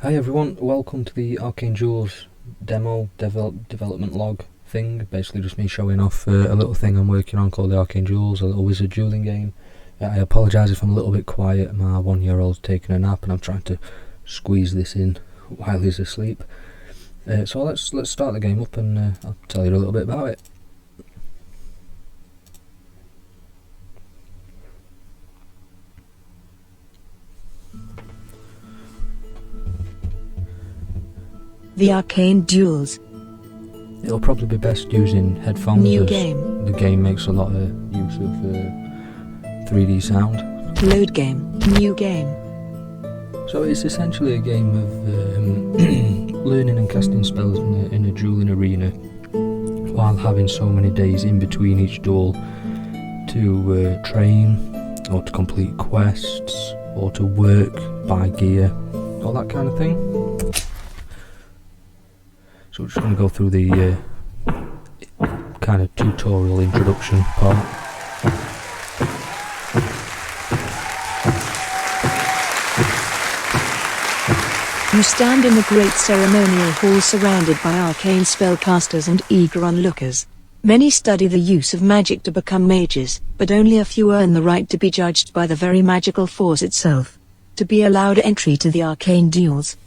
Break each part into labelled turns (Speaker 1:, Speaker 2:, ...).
Speaker 1: Hi everyone, welcome to the Arcane Duels demo development log thing. Basically just me showing off a little thing I'm working on called the Arcane Duels, a little wizard dueling game. I apologise if I'm a little bit quiet. My 1-year-old's taking a nap and I'm trying to squeeze this in while he's asleep. So let's start the game up and I'll tell you a little bit about it.
Speaker 2: The Arcane Duels.
Speaker 1: It'll probably be best using headphones.
Speaker 2: New game.
Speaker 1: The game makes a lot of use of 3D sound.
Speaker 2: Load game. New game.
Speaker 1: So it's essentially a game of learning and casting spells in a dueling arena, while having so many days in between each duel to train, or to complete quests, or to work, buy gear, all that kind of thing. So we're just going to go through the kind of tutorial introduction part.
Speaker 2: You stand in the great ceremonial hall surrounded by arcane spellcasters and eager onlookers. Many study the use of magic to become mages, but only a few earn the right to be judged by the very magical force itself. To be allowed entry to the Arcane Duels.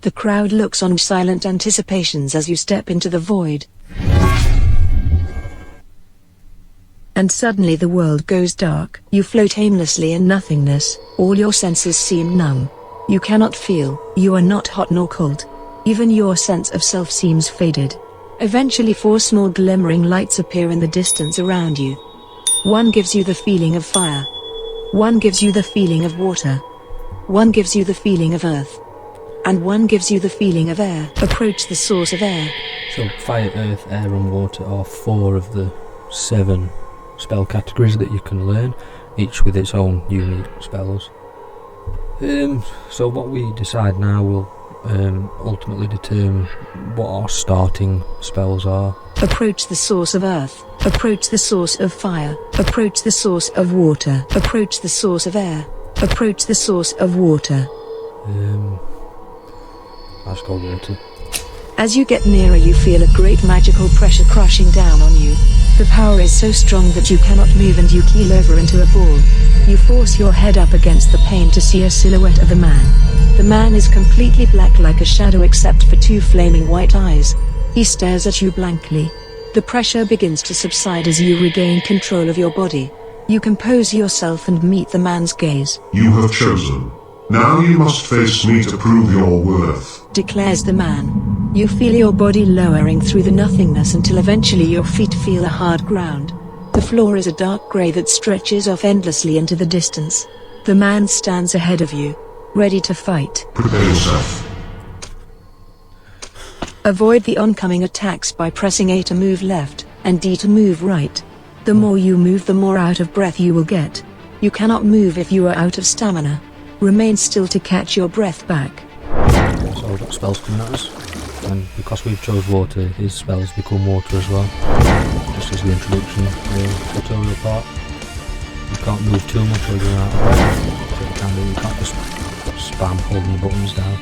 Speaker 2: The crowd looks on with silent anticipations as you step into the void. And suddenly the world goes dark. You float aimlessly in nothingness, all your senses seem numb. You cannot feel, you are not hot nor cold. Even your sense of self seems faded. Eventually 4 small glimmering lights appear in the distance around you. One gives you the feeling of fire. One gives you the feeling of water. One gives you the feeling of earth. And one gives you the feeling of air. Approach the source of air.
Speaker 1: So fire, earth, air and water are 4 of the 7 spell categories that you can learn, each with its own unique spells. So what we decide now will ultimately determine what our starting spells are.
Speaker 2: Approach the source of earth. Approach the source of fire. Approach the source of water. Approach the source of air. Approach the source of water.
Speaker 1: Let's go water.
Speaker 2: As you get nearer you feel a great magical pressure crushing down on you. The power is so strong that you cannot move and you keel over into a ball. You force your head up against the pane to see a silhouette of a man. The man is completely black like a shadow except for 2 flaming white eyes. He stares at you blankly. The pressure begins to subside as you regain control of your body. You compose yourself and meet the man's gaze.
Speaker 3: You have chosen. Now you must face me to prove your worth,
Speaker 2: declares the man. You feel your body lowering through the nothingness until eventually your feet feel the hard ground. The floor is a dark grey that stretches off endlessly into the distance. The man stands ahead of you, ready to fight.
Speaker 3: Prepare yourself.
Speaker 2: Avoid the oncoming attacks by pressing A to move left, and D to move right. The more you move the more out of breath you will get. You cannot move if you are out of stamina. Remain still to catch your breath back.
Speaker 1: So we've got spells coming at us, and because we've chose water, his spells become water as well. Just as the introduction tutorial part. You can't move too much or you're out of breath, so you can't just spam holding the buttons down.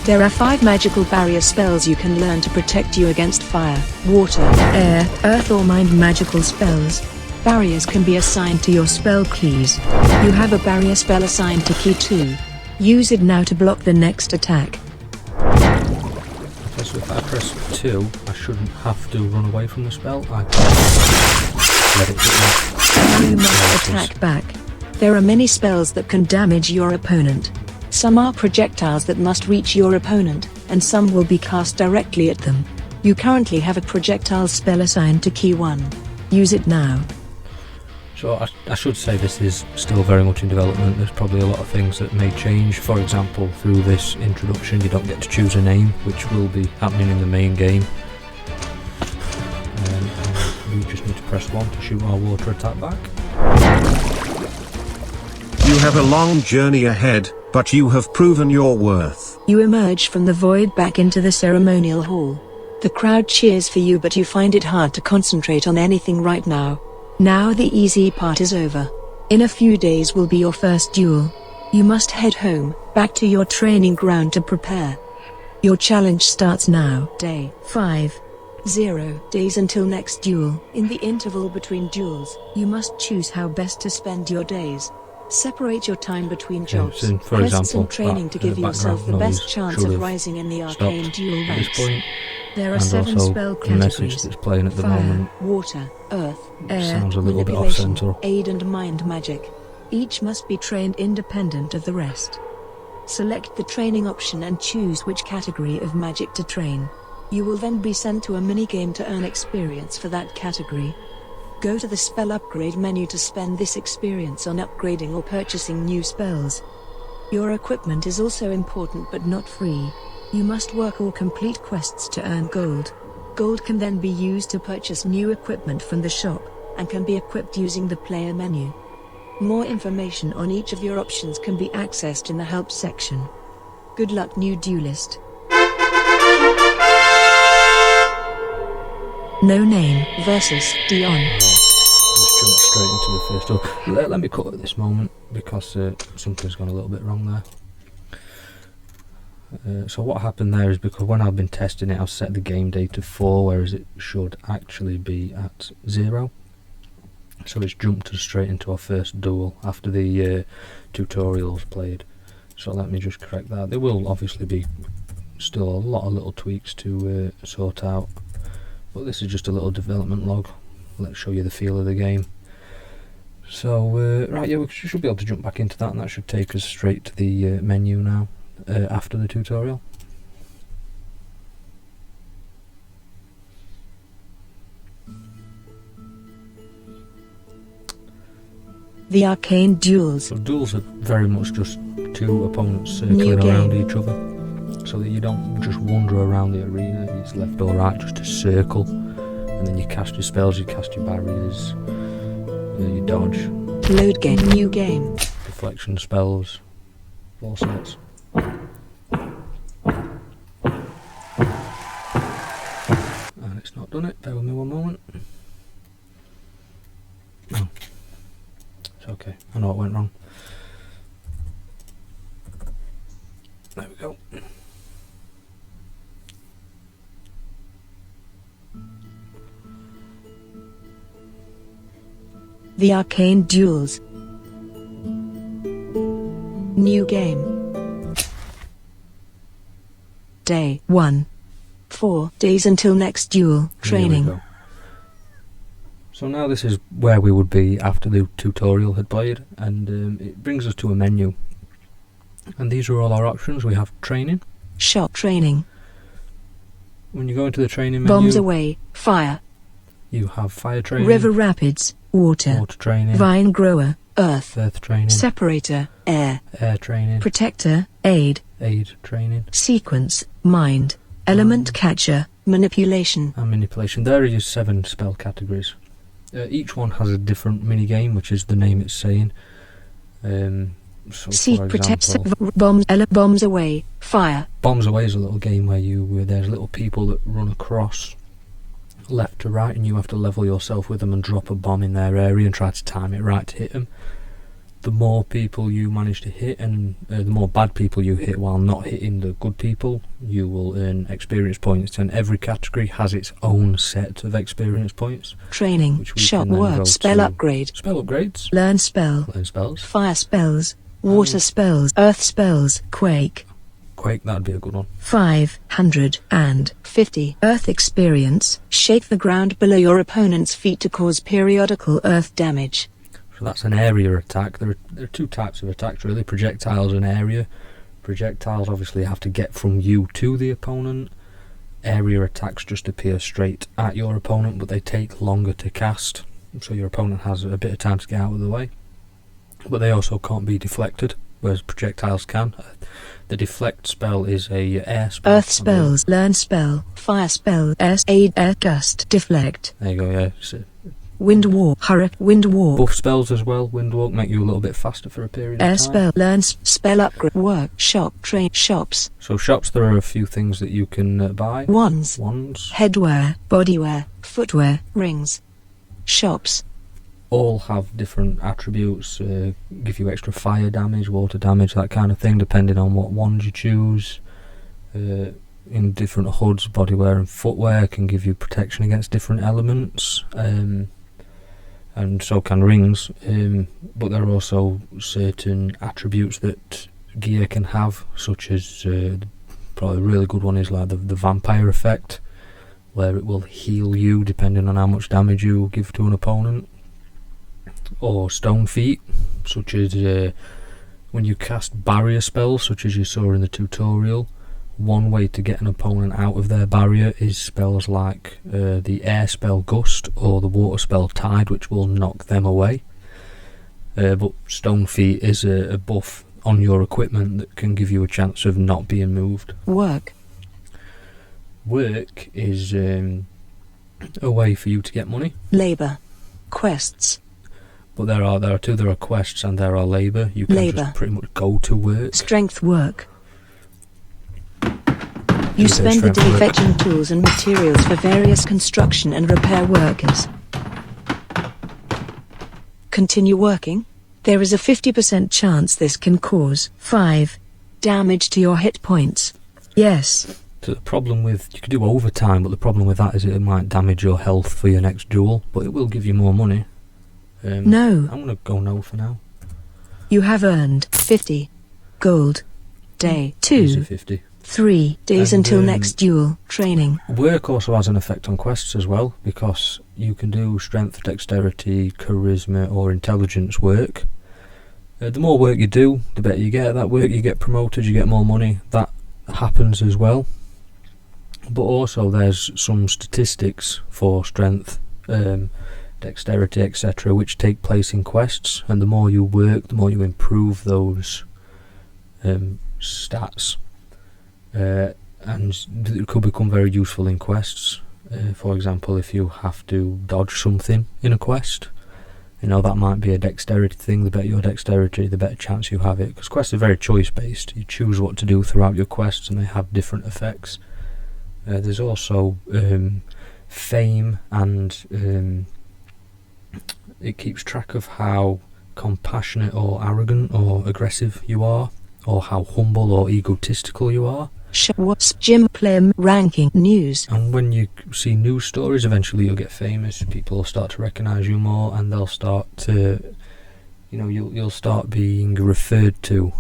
Speaker 2: There are 5 magical barrier spells you can learn to protect you against fire, water, air, earth or mind magical spells. Barriers can be assigned to your spell keys. You have a barrier spell assigned to key 2. Use it now to block the next attack.
Speaker 1: Okay, so if I press 2, I shouldn't have to run away from the spell. I can let it go.
Speaker 2: Now you must attack back. There are many spells that can damage your opponent. Some are projectiles that must reach your opponent, and some will be cast directly at them. You currently have a projectile spell assigned to key 1. Use it now.
Speaker 1: So I should say this is still very much in development. There's probably a lot of things that may change. For example, through this introduction you don't get to choose a name, which will be happening in the main game. And we just need to press 1 to shoot our water attack back.
Speaker 4: You have a long journey ahead, but you have proven your worth.
Speaker 2: You emerge from the void back into the ceremonial hall. The crowd cheers for you but you find it hard to concentrate on anything right now. Now the easy part is over. In a few days will be your first duel. You must head home, back to your training ground to prepare. Your challenge starts now. Day 5. 0 days until next duel. In the interval between duels, you must choose how best to spend your days. Separate your time between jobs,
Speaker 1: so for
Speaker 2: quests
Speaker 1: example,
Speaker 2: and training to give yourself the best chance of rising in the arcane duel
Speaker 1: at this
Speaker 2: ranks.
Speaker 1: point.
Speaker 2: There are
Speaker 1: And
Speaker 2: 7
Speaker 1: also
Speaker 2: spell
Speaker 1: the message
Speaker 2: categories:
Speaker 1: that's playing at the
Speaker 2: fire,
Speaker 1: moment
Speaker 2: water, earth, air,
Speaker 1: sounds a little bit
Speaker 2: manipulation,
Speaker 1: off-center.
Speaker 2: aid and mind magic. Each must be trained independent of the rest. Select the training option and choose which category of magic to train. You will then be sent to a mini-game to earn experience for that category. Go to the spell upgrade menu to spend this experience on upgrading or purchasing new spells. Your equipment is also important but not free. You must work or complete quests to earn gold. Gold can then be used to purchase new equipment from the shop, and can be equipped using the player menu. More information on each of your options can be accessed in the help section. Good luck, new duelist. No Name versus Dion.
Speaker 1: Let's jump straight into the first duel. Let me cut at this moment because something's gone a little bit wrong there. So what happened there is, because when I've been testing it, I've set the game day to 4, whereas it should actually be at 0. So it's jumped us straight into our first duel after the tutorials played. So let me just correct that. There will obviously be still a lot of little tweaks to sort out, but this is just a little development log. Let's show you the feel of the game. So right, yeah, we should be able to jump back into that, and that should take us straight to the menu now. After the tutorial.
Speaker 2: The Arcane Duels.
Speaker 1: So duels are very much just 2 opponents circling around each other, so that you don't just wander around the arena. It's left or right, just a circle, and then you cast your spells, you cast your barriers, you dodge.
Speaker 2: Load game. New game.
Speaker 1: Deflection spells, all sorts. And it's not done it, bear with me one moment. Oh, it's okay, I know what went wrong. There we go.
Speaker 2: The Arcane Duels. New game. Day 1. 4 days until next duel. Training.
Speaker 1: So now this is where we would be after the tutorial had played, and it brings us to a menu. And these are all our options. We have training.
Speaker 2: Shop training.
Speaker 1: When you go into the training menu,
Speaker 2: Bombs away. Fire.
Speaker 1: you have fire training,
Speaker 2: River rapids. Water.
Speaker 1: water training,
Speaker 2: Vine grower. Earth.
Speaker 1: earth training,
Speaker 2: Separator. Air.
Speaker 1: air training,
Speaker 2: Protector. Aid.
Speaker 1: aid training,
Speaker 2: Sequence. Mind. Element catcher. Manipulation.
Speaker 1: and manipulation. There are your 7 spell categories. Each one has a different mini game, which is the name it's saying. So
Speaker 2: Seek,
Speaker 1: for
Speaker 2: protect,
Speaker 1: example,
Speaker 2: bombs away. Fire.
Speaker 1: Bombs Away is a little game where there's little people that run across left to right, and you have to level yourself with them and drop a bomb in their area and try to time it right to hit them. The more people you manage to hit, and the more bad people you hit while not hitting the good people, you will earn experience points, and every category has its own set of experience points.
Speaker 2: Training.
Speaker 1: Which we
Speaker 2: Shop
Speaker 1: can then go
Speaker 2: work. Spell
Speaker 1: to-
Speaker 2: upgrade.
Speaker 1: Spell upgrades,
Speaker 2: Learn spell.
Speaker 1: learn spells.
Speaker 2: Fire spells. Water spells. Earth spells. Quake.
Speaker 1: Quake, that'd be a good one.
Speaker 2: 550 Earth experience. Shake the ground below your opponent's feet to cause periodical earth damage.
Speaker 1: So that's an area attack. There are 2 types of attacks really, projectiles and area. Projectiles obviously have to get from you to the opponent. Area attacks just appear straight at your opponent, but they take longer to cast, so your opponent has a bit of time to get out of the way. But they also can't be deflected, whereas projectiles can. The deflect spell is a air spell.
Speaker 2: Earth spells. Learn spell. Fire spell. Aid. Air gust. Deflect.
Speaker 1: There you go, yeah. So
Speaker 2: Wind walk. Hurricane. Wind walk.
Speaker 1: buff spells as well. Windwalk, make you a little bit faster for a period
Speaker 2: Air
Speaker 1: of time.
Speaker 2: spell. Learn spell upgrade. Work. Shop. Train. Shops.
Speaker 1: So shops, there are a few things that you can buy.
Speaker 2: Wands.
Speaker 1: Wands.
Speaker 2: Headwear. Bodywear. Footwear. Rings. Shops.
Speaker 1: all have different attributes, give you extra fire damage, water damage, that kind of thing, depending on what ones you choose. In different hoods, bodywear and footwear can give you protection against different elements, and so can rings, but there are also certain attributes that gear can have, such as probably a really good one is like the vampire effect, where it will heal you depending on how much damage you give to an opponent, or stone feet, such as when you cast barrier spells, such as you saw in the tutorial. One way to get an opponent out of their barrier is spells like the air spell Gust or the water spell Tide, which will knock them away. But Stone Feet is a buff on your equipment that can give you a chance of not being moved.
Speaker 2: Work.
Speaker 1: Work is a way for you to get money.
Speaker 2: Labour. Quests.
Speaker 1: But there are two. There are quests and there are labour. You can just pretty much go to work.
Speaker 2: Strength work. You spend the day fetching tools and materials for various construction and repair workers. Continue working. There is a 50% chance this can cause 5 damage to your hit points. Yes.
Speaker 1: So the problem with, you can do overtime, but the problem with that is it might damage your health for your next duel, but it will give you more money.
Speaker 2: No.
Speaker 1: I'm going to go no for now.
Speaker 2: You have earned 50 gold. Day 2.
Speaker 1: Easy 50.
Speaker 2: 3 days until next duel. Training.
Speaker 1: Work also has an effect on quests as well, because you can do strength, dexterity, charisma or intelligence work. The more work you do, the better you get at that work. You get promoted, you get more money. That happens as well. But also there's some statistics for strength, dexterity, etc., which take place in quests, and the more you work, the more you improve those stats. And it could become very useful in quests. For example, if you have to dodge something in a quest, you know, that might be a dexterity thing. The better your dexterity, the better chance you have it, because quests are very choice based. You choose what to do throughout your quests and they have different effects. There's also fame, and it keeps track of how compassionate or arrogant or aggressive you are, or how humble or egotistical you are.
Speaker 2: What's gym player ranking news?
Speaker 1: And when you see news stories, eventually you'll get famous. People will start to recognise you more, and they'll start to, you know, you'll start being referred to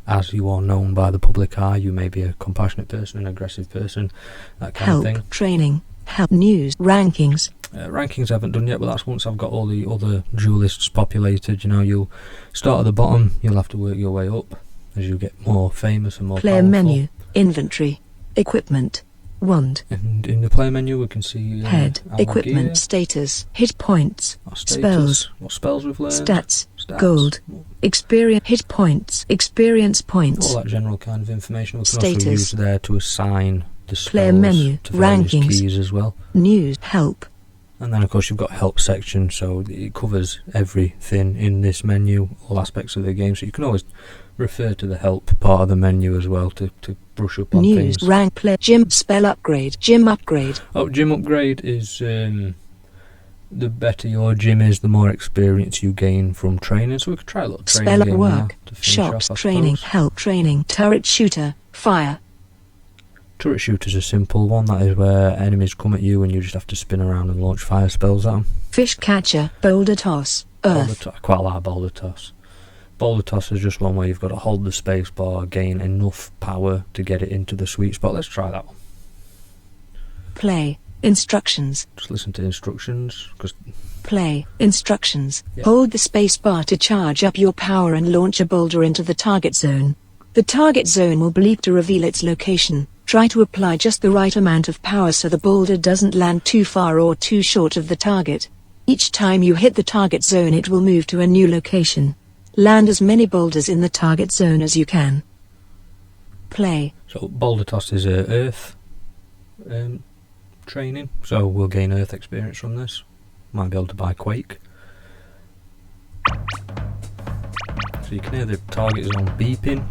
Speaker 1: as you are known by the public eye. You may be a compassionate person, an aggressive person, that kind of thing.
Speaker 2: Help training, help news rankings.
Speaker 1: Rankings I haven't done yet, but that's once I've got all the other duelists populated. You know, you'll start at the bottom, you'll have to work your way up as you get more famous and more
Speaker 2: player
Speaker 1: powerful.
Speaker 2: Menu, inventory, equipment, wand.
Speaker 1: And in the player menu we can see
Speaker 2: head,
Speaker 1: our
Speaker 2: equipment
Speaker 1: gear,
Speaker 2: status, hit points,
Speaker 1: our status,
Speaker 2: spells,
Speaker 1: what spells we've learned,
Speaker 2: stats, gold, experience, hit points, experience
Speaker 1: all
Speaker 2: points.
Speaker 1: that general kind of information. We can
Speaker 2: Status.
Speaker 1: also use there to assign the spells
Speaker 2: Player menu,
Speaker 1: to various
Speaker 2: rankings.
Speaker 1: keys as well.
Speaker 2: News, help.
Speaker 1: And then of course you've got help section, so it covers everything in this menu, all aspects of the game, so you can always refer to the help part of the menu as well to brush up on
Speaker 2: News,
Speaker 1: things.
Speaker 2: rank, player, gym, spell upgrade, gym upgrade.
Speaker 1: Oh, gym upgrade is the better your gym is, the more experience you gain from training, so we could try a little training
Speaker 2: Spell
Speaker 1: game
Speaker 2: work,
Speaker 1: now to finish
Speaker 2: shops,
Speaker 1: off, I
Speaker 2: training,
Speaker 1: suppose.
Speaker 2: help training, turret shooter, fire.
Speaker 1: Turret shooter's a simple one. That is where enemies come at you and you just have to spin around and launch fire spells at them.
Speaker 2: Fish catcher, boulder toss, earth.
Speaker 1: Quite like boulder toss. Boulder toss is just one where you've got to hold the space bar, gain enough power to get it into the sweet spot. Let's try that one.
Speaker 2: Play, instructions.
Speaker 1: Just listen to instructions, because
Speaker 2: Play, instructions.
Speaker 1: Yeah.
Speaker 2: Hold the space bar to charge up your power and launch a boulder into the target zone. The target zone will bleep to reveal its location. Try to apply just the right amount of power so the boulder doesn't land too far or too short of the target. Each time you hit the target zone it will move to a new location. Land as many boulders in the target zone as you can. Play.
Speaker 1: so boulder toss is earth training, so we'll gain earth experience from this. Might be able to buy Quake. So you can hear the target zone beeping.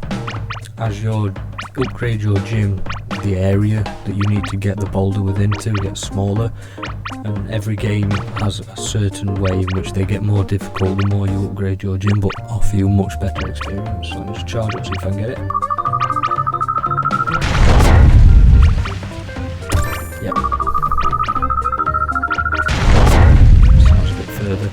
Speaker 1: As you upgrade your gym, the area that you need to get the boulder within to gets smaller, and every game has a certain way in which they get more difficult the more you upgrade your gym, but offer you much better experience. So let's charge up, see if I can get it. Yep. Sounds a bit further.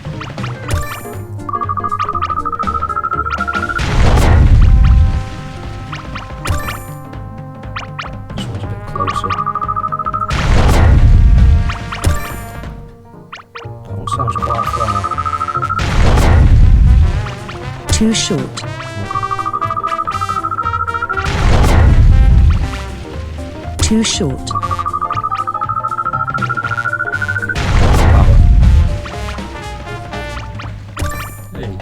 Speaker 1: Sounds quite far.
Speaker 2: Too short. Too short.
Speaker 1: Hey.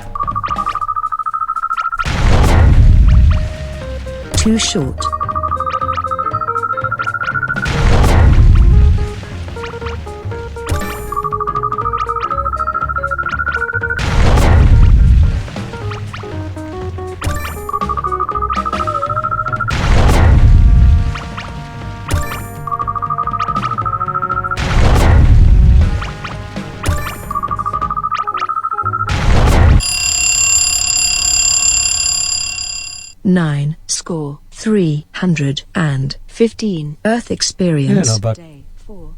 Speaker 2: Too short. Nine score 315 Earth experience.
Speaker 1: Yeah, not bad.
Speaker 2: Day 4.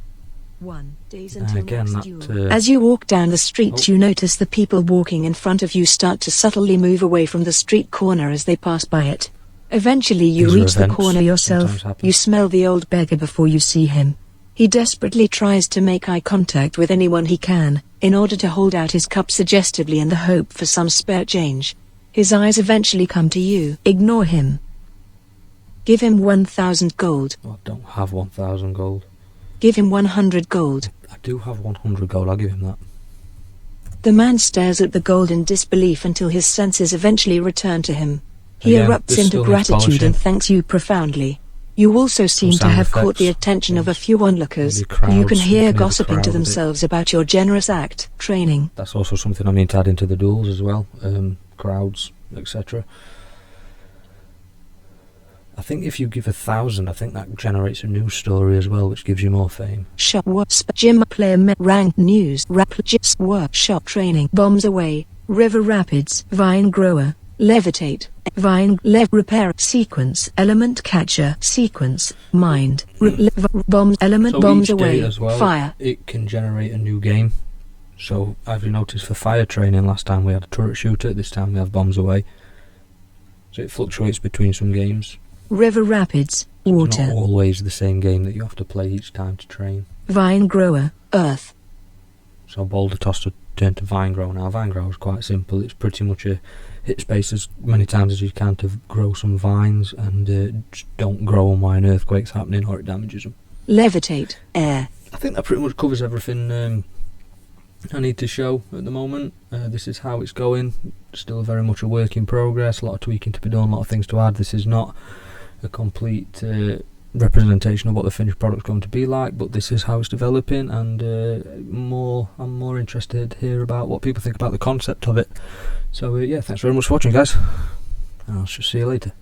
Speaker 2: 1 days until
Speaker 1: Again,
Speaker 2: next
Speaker 1: that,
Speaker 2: duel. As you walk down the street, you notice the people walking in front of you start to subtly move away from the street corner as they pass by it. Eventually you
Speaker 1: These are
Speaker 2: reach the
Speaker 1: events,
Speaker 2: corner yourself.
Speaker 1: sometimes happen.
Speaker 2: You smell the old beggar before you see him. He desperately tries to make eye contact with anyone he can, in order to hold out his cup suggestively in the hope for some spare change. His eyes eventually come to you. Ignore him. Give him 1,000 gold.
Speaker 1: Oh, I don't have 1,000 gold.
Speaker 2: Give him 100 gold.
Speaker 1: I do have 100 gold, I'll give him that.
Speaker 2: The man stares at the gold in disbelief until his senses eventually return to him. He
Speaker 1: Again,
Speaker 2: erupts
Speaker 1: this
Speaker 2: into
Speaker 1: still needs
Speaker 2: gratitude
Speaker 1: polishing.
Speaker 2: and thanks you profoundly. You also seem to
Speaker 1: sound
Speaker 2: have caught the
Speaker 1: effects,
Speaker 2: attention of a few onlookers,
Speaker 1: maybe crowds,
Speaker 2: who you can
Speaker 1: you
Speaker 2: hear
Speaker 1: can hear the
Speaker 2: gossiping to
Speaker 1: crowd a bit.
Speaker 2: themselves about your generous act. Training.
Speaker 1: That's also something I need to add into the duels as well. Crowds, etc. I think if you give 1,000, I think that generates a news story as well, which gives you more fame.
Speaker 2: Shop wasp gym player rank news rap jips workshop training bombs away river rapids vine grower levitate vine repair sequence element catcher sequence mind bombs element
Speaker 1: So
Speaker 2: bombs
Speaker 1: each
Speaker 2: away
Speaker 1: day as well,
Speaker 2: fire.
Speaker 1: it can generate a new game. So I've noticed for fire training, last time we had a turret shooter, this time we have bombs away. So it fluctuates between some games.
Speaker 2: River rapids
Speaker 1: It's
Speaker 2: water
Speaker 1: not always the same game that you have to play each time to train.
Speaker 2: vine grower earth
Speaker 1: So boulder toss to turn to vine grow now. Vine grow is quite simple. It's pretty much a hit space as many times as you can to grow some vines, and just don't grow them while an earthquake's happening or it damages them.
Speaker 2: levitate air.
Speaker 1: I think that pretty much covers everything I need to show at the moment. This is how it's going. Still very much a work in progress. A lot of tweaking to be done, a lot of things to add. This is not a complete representation of what the finished product's going to be like, but this is how it's developing, and I'm more interested to hear about what people think about the concept of it. So yeah, thanks very much for watching, guys. I'll just see you later.